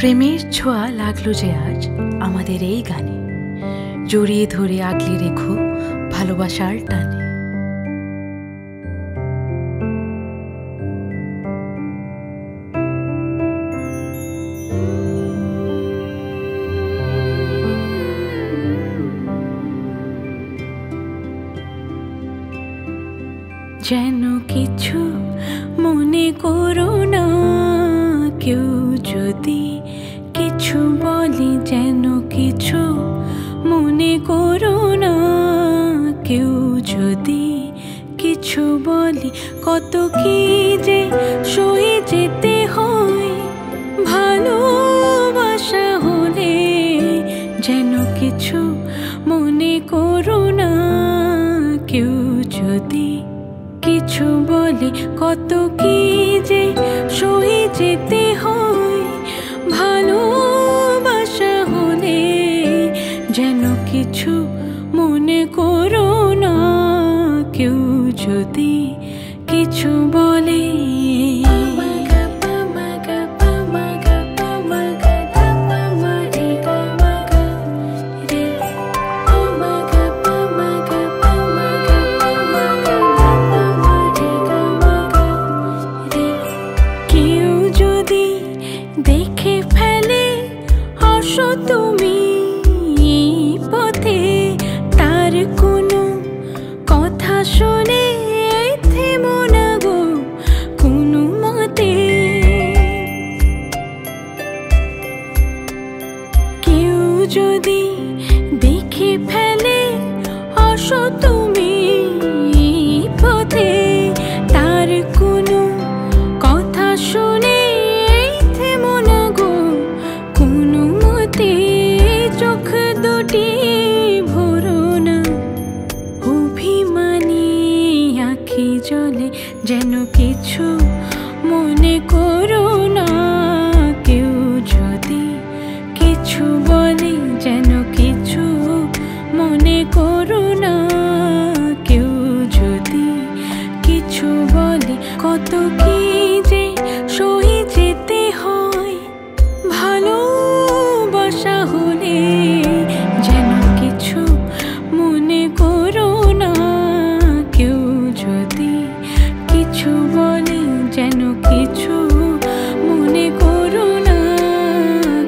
প্রেমের ছোঁয়া লাগলো যে আজ আমাদের এই গানে, জড়িয়ে ধরে আগলে রেখো ভালোবাসার টানে। যেন কিছু মনে করো না, কেউ যদি কিছু বলে যেন কিছু মনে করো না, কেউ যদি কিছু বলে কত কি যে সয়ে যেতে হয় ভালোবাসা হলে। যেন কিছু মনে করো না, কেউ যদি কিছু বলে কত কি যে সয়ে যেতে হয় ভালোবাসা হলে। যেন কিছু মনে করো না, কেউ যদি কিছু বলে। দেখে ফেলে আসো তুমি পথে, তার কোনো কথা শুনে থেমো না গো কোনো মতে। কেউ যদি দেখে ফেলে আসো তুমি পথে, তার কোনো কথা শুনে চোখ দুটি ভরো না অভিমানী আঁখি জলে। যেন কিছু মনে করো না, কেউ যদি কিছু বলে। যেন কিছু মনে করো না, কেউ যদি কিছু বলে কত কি যে সয়ে যেতে হয় ভালোবাসা হলে। যেন কিছু মনে করো না, কেউ যদি কিছু বলে। যেন কিছু মনে করো না,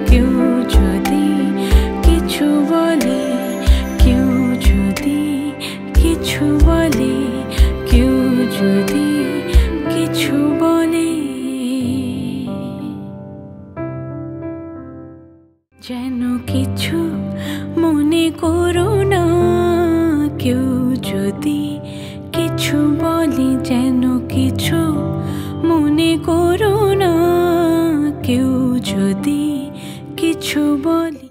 কেউ যদি কিছু বলে। কেউ যদি কিছু বলে, কেউ যদি কিছু বলে। যেন কিছু মনে করো না, কেউ যদি কিছু বলে। যেন কিছু মনে করো না, কেউ যদি কিছু বলে।